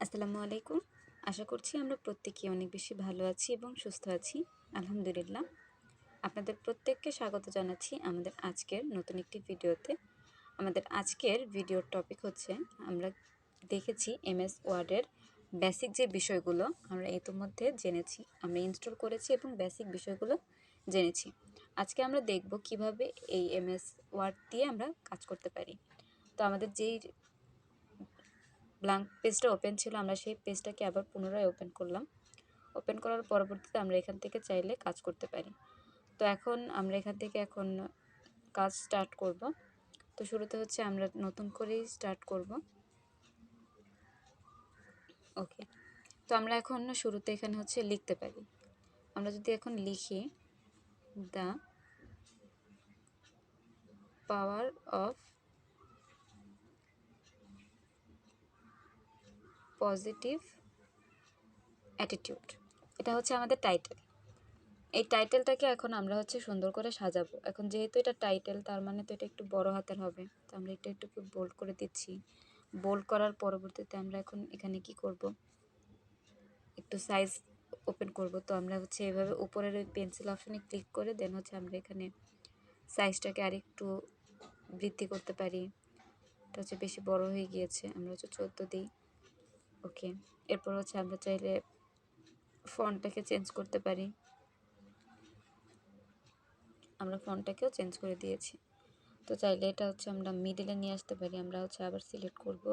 আসসালামু আলাইকুম। আশা করছি আমরা প্রত্যেকেই অনেক বেশি ভালো আছি এবং সুস্থ আছি। আলহামদুলিল্লাহ। আপনাদের প্রত্যেককে স্বাগত জানাচ্ছি আমাদের আজকের নতুন একটি ভিডিওতে। আমাদের আজকের ভিডিওর টপিক হচ্ছে আমরা দেখেছি এমএস ওয়ার্ডের বেসিক যে বিষয়গুলো আমরা ইতিমধ্যে জেনেছি, আমরা ইনস্টল করেছি এবং বেসিক বিষয়গুলো জেনেছি। আজকে আমরা দেখব কিভাবে এই এমএস ওয়ার্ড দিয়ে আমরা কাজ করতে পারি। তো আমাদের যেই ব্ল্যাঙ্ক পেজটা ওপেন ছিল, আমরা সেই পেজটাকে আবার পুনরায় ওপেন করলাম। ওপেন করার পরবর্তীতে আমরা এখান থেকে চাইলে কাজ করতে পারি। তো এখন আমরা এখান থেকে কাজ স্টার্ট করব। তো শুরুতে হচ্ছে আমরা নতুন করেই স্টার্ট করব। ওকে, তো আমরা এখন শুরুতে এখানে হচ্ছে লিখতে পারি। আমরা যদি এখন লিখি the power of positive attitude, এটা হচ্ছে আমাদের টাইটেল। এই টাইটেলটাকে এখন আমরা হচ্ছে সুন্দর করে সাজাবো। এখন যেহেতু এটা টাইটেল, তার মানে তো এটা একটু বড় হাতের হবে। তো আমরা এটা একটু বোল্ড করে দিচ্ছি। বোল্ড করার পরবর্তীতে আমরা এখন এখানে কি করব, একটু সাইজ ওপেন করব। তো আমরা হচ্ছে এভাবে উপরের ওই পেন্সিল অপশনে ক্লিক করে দেন হচ্ছে আমরা এখানে সাইজটাকে আরেকটু বৃদ্ধি করতে পারি। এটা হচ্ছে বেশি বড় হয়ে গিয়েছে, আমরা হচ্ছে 14 দিই। ওকে, এরপর হচ্ছে আমরা চাইলে ফন্টটাকে চেঞ্জ করতে পারি। আমরা ফন্টটাকেও চেঞ্জ করে দিয়েছি। তো চাইলে এটা হচ্ছে আমরা মিডিলে নিয়ে আসতে পারি। আমরা হচ্ছে আবার সিলেক্ট করব,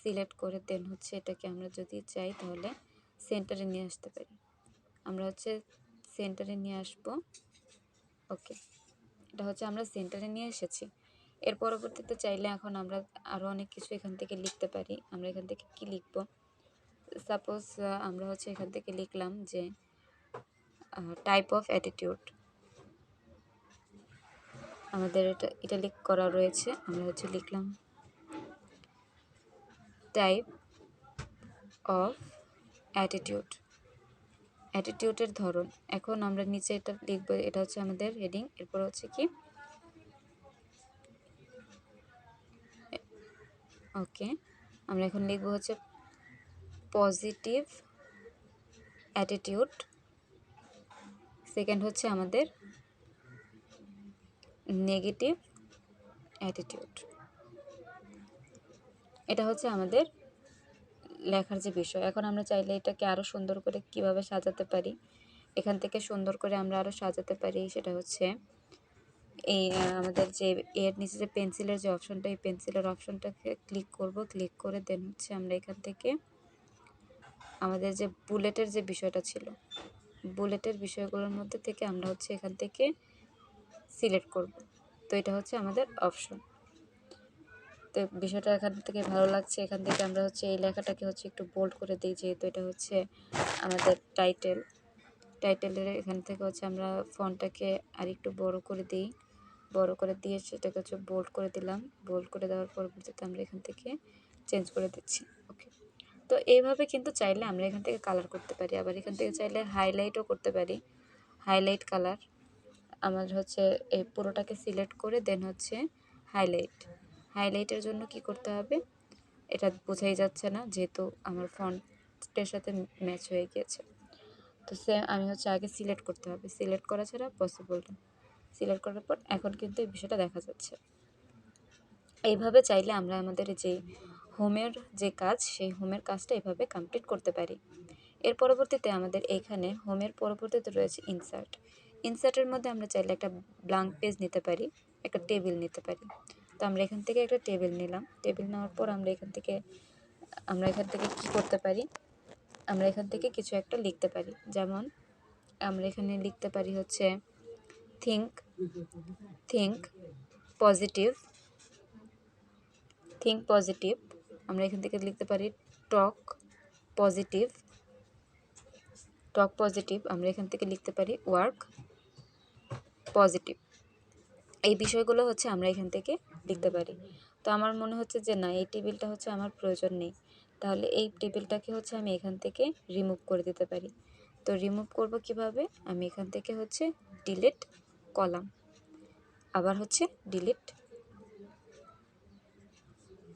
সিলেক্ট করে দেন হচ্ছে এটাকে আমরা যদি চাই তাহলে সেন্টারে নিয়ে আসতে পারি। আমরা হচ্ছে সেন্টারে নিয়ে আসব। ওকে, এটা হচ্ছে আমরা সেন্টারে নিয়ে এসেছি। এর পরবর্তীতে চাইলে এখন আমরা আরও অনেক কিছু এখান থেকে লিখতে পারি। আমরা এখান থেকে কি লিখব, সাপোজ আমরা হচ্ছে এখান থেকে লিখলাম যে টাইপ অফ অ্যাটিটিউড। আমাদের এটা ইটালিক করা রয়েছে, আমরা হচ্ছে লিখলাম টাইপ অফ অ্যাটিটিউড, অ্যাটিটিউডের ধরন। এখন আমরা নিচে এটা লিখব, এটা হচ্ছে আমাদের হেডিং। এরপর হচ্ছে কি, ওকে, আমরা এখন লিখব হচ্ছে পজিটিভ অ্যাটিটিউড। সেকেন্ড হচ্ছে আমাদের নেগেটিভ অ্যাটিটিউড। এটা হচ্ছে আমাদের লেখার যে বিষয়। এখন আমরা চাইলে এটাকে আরও সুন্দর করে কিভাবে সাজাতে পারি, এখান থেকে সুন্দর করে আমরা আরও সাজাতে পারি। সেটা হচ্ছে এই আমাদের যে এর নিচে যে পেন্সিলের যে অপশনটা, এই পেন্সিলের অপশনটাকে ক্লিক করব। ক্লিক করে দেন হচ্ছে আমরা এখান থেকে আমাদের যে বুলেটের যে বিষয়টা ছিল, বুলেটের বিষয়গুলোর মধ্যে থেকে আমরা হচ্ছে এখান থেকে সিলেক্ট করব। তো এটা হচ্ছে আমাদের অপশন। তো বিষয়টা এখান থেকে ভালো লাগছে। এখান থেকে আমরা হচ্ছে এই লেখাটাকে হচ্ছে একটু বোল্ড করে দিই, যেহেতু এটা হচ্ছে আমাদের টাইটেল। টাইটেলের এখান থেকে হচ্ছে আমরা ফন্টটাকে আর একটু বড় করে দিই। বড় করে দিয়ে সেটাকে হচ্ছে বোল্ড করে দিলাম। বোল্ড করে দেওয়ার পরবর্তীতে আমরা এখান থেকে চেঞ্জ করে দিচ্ছি। ওকে, তো এইভাবে কিন্তু চাইলে আমরা এখান থেকে কালার করতে পারি। আবার এখান থেকে চাইলে হাইলাইটও করতে পারি, হাইলাইট কালার। আমার হচ্ছে এই পুরোটাকে সিলেক্ট করে দেন হচ্ছে হাইলাইট। হাইলাইটের জন্য কি করতে হবে এটা বোঝাই যাচ্ছে না, যেহেতু আমার ফন্টের সাথে ম্যাচ হয়ে গিয়েছে। তো আমি হচ্ছে আগে সিলেক্ট করতে হবে, সিলেক্ট করা ছাড়া পসিবল না। সিলেক্ট করার পর এখন কিন্তু এই বিষয়টা দেখা যাচ্ছে। এইভাবে চাইলে আমরা আমাদের যে হোমের যে কাজ, সেই হোমের কাজটা এভাবে কমপ্লিট করতে পারি। এর পরবর্তীতে আমাদের এইখানে হোমের পরবর্তীতে রয়েছে ইনসার্ট। ইনসার্টের মধ্যে আমরা চাইলে একটা ব্ল্যাঙ্ক পেজ নিতে পারি, একটা টেবিল নিতে পারি। তো আমরা এখান থেকে একটা টেবিল নিলাম। টেবিল নেওয়ার পর আমরা এখান থেকে কি করতে পারি, আমরা এখান থেকে কিছু একটা লিখতে পারি। যেমন আমরা এখানে লিখতে পারি হচ্ছে think think positive, think positive. আমরা এখান থেকে লিখতে পারি টক পজিটিভ, টক পজিটিভ। আমরা এখান থেকে লিখতে পারি ওয়ার্ক পজিটিভ। এই বিষয়গুলো হচ্ছে আমরা এখান থেকে লিখতে পারি। তো আমার মনে হচ্ছে যে না, এই টেবিলটা হচ্ছে আমার প্রয়োজন নেই, তাহলে এই টেবিলটাকে হচ্ছে আমি এখান থেকে রিমুভ করে দিতে পারি। তো রিমুভ করব কিভাবে, আমি এখান থেকে হচ্ছে ডিলিট কলাম, আবার হচ্ছে ডিলিট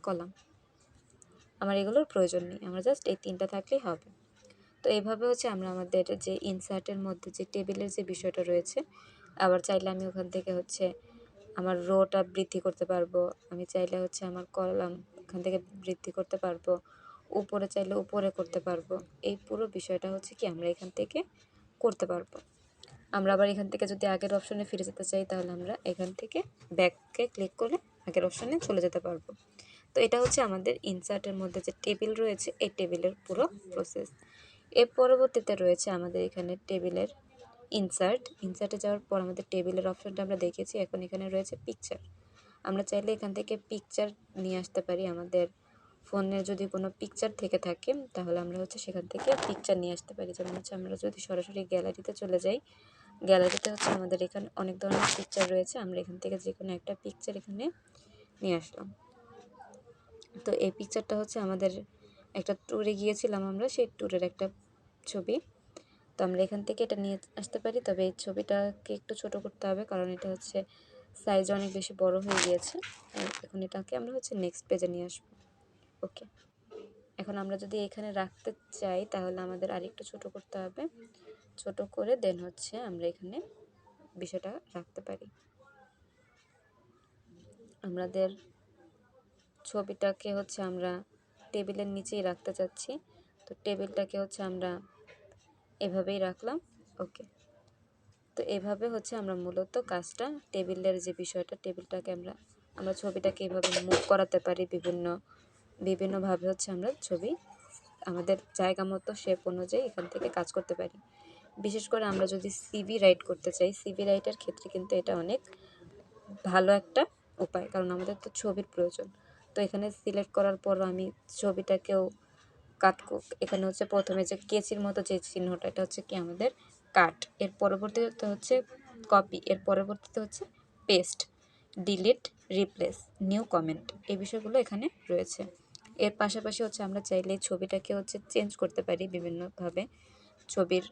কলাম। আমার এগুলোর প্রয়োজন নেই, আমার জাস্ট এই 3টা থাকলেই হবে। তো এইভাবে হচ্ছে আমরা আমাদের যে ইনসার্টের মধ্যে যে টেবিলের যে বিষয়টা রয়েছে, আবার চাইলে আমি ওখান থেকে হচ্ছে আমার রোটা বৃদ্ধি করতে পারবো, আমি চাইলে হচ্ছে আমার কলাম ওখান থেকে বৃদ্ধি করতে পারবো, উপরে চাইলে উপরে করতে পারবো। এই পুরো বিষয়টা হচ্ছে কি আমরা এখান থেকে করতে পারবো। আমরা আবার এখান থেকে যদি আগের অপশনে ফিরে যেতে চাই, তাহলে আমরা এখান থেকে ব্যাককে ক্লিক করে আগের অপশনে চলে যেতে পারবো। তো এটা হচ্ছে আমাদের ইনসার্টের মধ্যে যে টেবিল রয়েছে, এই টেবিলের পুরো প্রসেস। এর পরবর্তীতে রয়েছে আমাদের এখানে টেবিলের ইনসার্টে যাওয়ার পর আমাদের টেবিলের অপশনটা আমরা দেখেছি। এখন এখানে রয়েছে পিকচার। আমরা চাইলে এখান থেকে পিকচার নিয়ে আসতে পারি। আমাদের ফোনে যদি কোনো পিকচার থেকে থাকে, তাহলে আমরা হচ্ছে সেখান থেকে পিকচার নিয়ে আসতে পারি। যেমন হচ্ছে আমরা যদি সরাসরি গ্যালারিতে চলে যাই, গ্যালারিতে হচ্ছে আমাদের এখানে অনেক ধরনের পিকচার রয়েছে। আমরা এখান থেকে যে কোনো একটা পিকচার এখানে নিয়ে আসলাম। তো এই পিকচারটা হচ্ছে আমাদের একটা ট্যুরে গিয়েছিলাম আমরা, সেই ট্যুরের একটা ছবি। তো আমরা এখান থেকে এটা নিয়ে আসতে পারি, তবে এই ছবিটাকে একটু ছোট করতে হবে, কারণ এটা হচ্ছে সাইজ অনেক বেশি বড় হয়ে গিয়েছে। এখন এটাকে আমরা হচ্ছে নেক্সট পেজে নিয়ে আসবো। ওকে, এখন আমরা যদি এখানে রাখতে চাই, তাহলে আমাদের আরেকটু ছোট করতে হবে। ছোট করে দেন হচ্ছে আমরা এখানে বিষয়টা রাখতে পারি। আমাদের ছবিটাকে হচ্ছে আমরা টেবিলের নিচেই রাখতে চাচ্ছি, তো টেবিলটাকে হচ্ছে আমরা এভাবেই রাখলাম। ওকে, তো এভাবে হচ্ছে আমরা মূলত কাজটা, টেবিলের যে বিষয়টা, টেবিলটাকে আমরা ছবিটাকে এভাবে মুভ করাতে পারি। বিভিন্নভাবে হচ্ছে আমরা ছবি আমাদের জায়গা মতো শেপ অনুযায়ী এখান থেকে কাজ করতে পারি। বিশেষ করে আমরা যদি সিভি রাইট করতে চাই, সিভি রাইটের ক্ষেত্রে কিন্তু এটা অনেক ভালো একটা উপায়, কারণ আমাদের তো ছবির প্রয়োজন। তো এখানে সিলেক্ট করার পর আমি ছবিটাকেও কাট, এখানে হচ্ছে প্রথমে যে কেচির মতো যে চিহ্নটা, এটা হচ্ছে কি আমাদের কাট। এর পরবর্তীতে হচ্ছে কপি, এর পরবর্তীতে হচ্ছে paste, delete, replace, new comment, এই বিষয়গুলো এখানে রয়েছে। এর পাশাপাশি হচ্ছে আমরা চাইলে ছবিটাকে হচ্ছে চেঞ্জ করতে পারি বিভিন্নভাবে। ছবির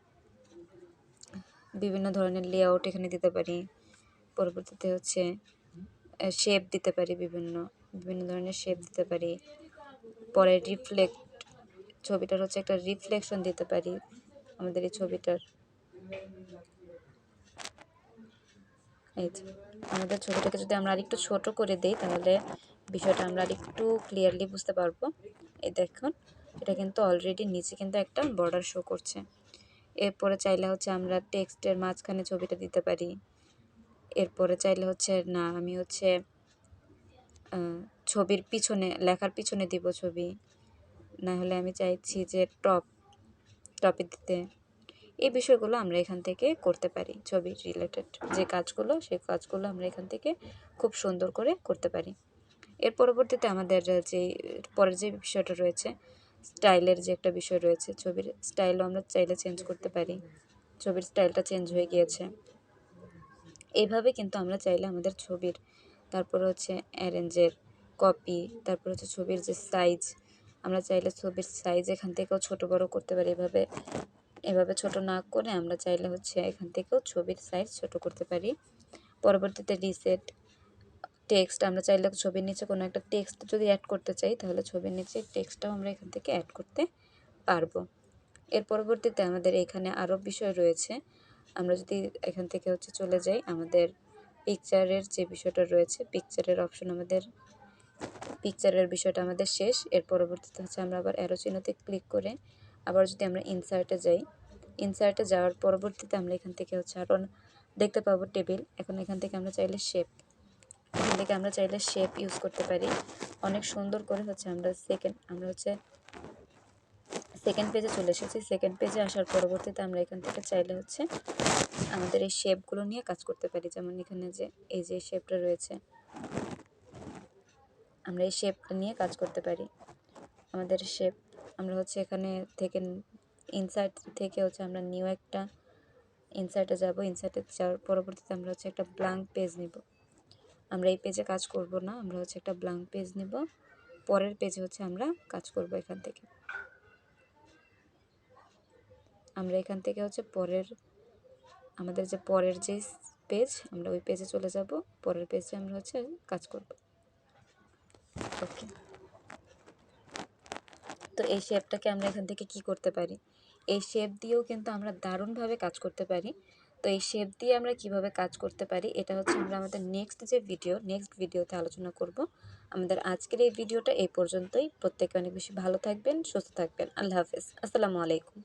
বিভিন্ন ধরনের লেআউট এখানে দিতে পারি। পরবর্তীতে হচ্ছে শেপ দিতে পারি, বিভিন্ন ধরনের শেপ দিতে পারি। পরে ছবিটার হচ্ছে একটা রিফ্লেকশন দিতে পারি আমাদের এই ছবিটার। এই যে আমাদের ছবিটাকে যদি আমরা আরেকটু ছোট করে দিই, তাহলে বিষয়টা আমরা আরেকটু ক্লিয়ারলি বুঝতে পারবো। এই দেখুন, এটা কিন্তু অলরেডি নিচে কিন্তু একটা বর্ডার শো করছে। এরপরে চাইলে হচ্ছে আমরা টেক্সটের মাঝখানে ছবিটা দিতে পারি। এরপরে চাইলে হচ্ছে না, আমি হচ্ছে ছবির পিছনে, লেখার পিছনে দিব ছবি, না হলে আমি চাইছি যে টপে দিতে। এই বিষয়গুলো আমরা এখান থেকে করতে পারি। ছবি রিলেটেড যে কাজগুলো, সেই কাজগুলো আমরা এখান থেকে খুব সুন্দর করে করতে পারি। এর পরবর্তীতে আমাদের যে পরের যে বিষয়টা রয়েছে, স্টাইলের যে একটা বিষয় রয়েছে, ছবির স্টাইলও আমরা চাইলে চেঞ্জ করতে পারি। ছবির স্টাইলটা চেঞ্জ হয়ে গিয়েছে। এইভাবে কিন্তু আমরা চাইলে আমাদের ছবির, তারপর হচ্ছে অ্যারেঞ্জের, কপি, তারপর হচ্ছে ছবির যে সাইজ, আমরা চাইলে ছবির সাইজ এখান থেকেও ছোট বড় করতে পারি। এভাবে ছোট না করে আমরা চাইলে হচ্ছে এখান থেকেও ছবির সাইজ ছোট করতে পারি। পরবর্তীতে রিসেট টেক্সট, আমরা চাইলে ছবির নিচে কোনো একটা টেক্সট যদি অ্যাড করতে চাই, তাহলে ছবির নিচে টেক্সটটাও আমরা এখান থেকে অ্যাড করতে পারবো। এর পরবর্তীতে আমাদের এখানে আরও বিষয় রয়েছে। আমরা যদি এখান থেকে হচ্ছে চলে যাই, আমাদের পিকচারের যে বিষয়টা রয়েছে, পিকচারের বিষয়টা আমাদের শেষ। এর পরবর্তীতে হচ্ছে আমরা আবার অ্যারো চিহ্নতে ক্লিক করে আবার যদি আমরা ইনসার্টে যাওয়ার পরবর্তীতে আমরা এখান থেকে হচ্ছে আরও দেখতে পাবো টেবিল। এখন এখান থেকে আমরা চাইলে শেপ ইউজ করতে পারি অনেক সুন্দর করে। হচ্ছে আমরা হচ্ছে সেকেন্ড পেজে চলে এসেছি। সেকেন্ড পেজে আসার পরবর্তীতে আমরা এখান থেকে চাইলে হচ্ছে আমাদের এই শেপগুলো নিয়ে কাজ করতে পারি। যেমন এখানে যে এই যে শেপটা রয়েছে, আমরা এই শেপটা নিয়ে কাজ করতে পারি। আমাদের শেপ আমরা হচ্ছে এখানে থেকে ইনসার্ট থেকে হচ্ছে আমরা নিউ একটা ইনসার্টে যাব। ইনসার্টে যাওয়ার পরবর্তীতে আমরা হচ্ছে একটা ব্ল্যাঙ্ক পেজ নিব। আমরা এই পেজে কাজ করব না, আমরা হচ্ছে একটা ব্ল্যাঙ্ক পেজ নিব। পরের পেজে হচ্ছে আমরা কাজ করব। এখান থেকে আমরা এখান থেকে হচ্ছে আমাদের যে পরের যে পেজ, আমরা ওই পেজে চলে যাব। পরের পেজে আমরা হচ্ছে কাজ করব। ওকে, তো এই শেপটাকে আমরা এখান থেকে কি করতে পারি, এই শেপ দিয়েও কিন্তু আমরা দারুণভাবে কাজ করতে পারি। তো এই শেপ দিয়ে আমরা কিভাবে কাজ করতে পারি এটা হচ্ছে আমরা আমাদের নেক্সট ভিডিওতে আলোচনা করব। আমাদের আজকের এই ভিডিওটা এই পর্যন্তই। প্রত্যেকে অনেক বেশি ভালো থাকবেন, সুস্থ থাকবেন। আল্লাহ হাফেজ। আসসালামু আলাইকুম।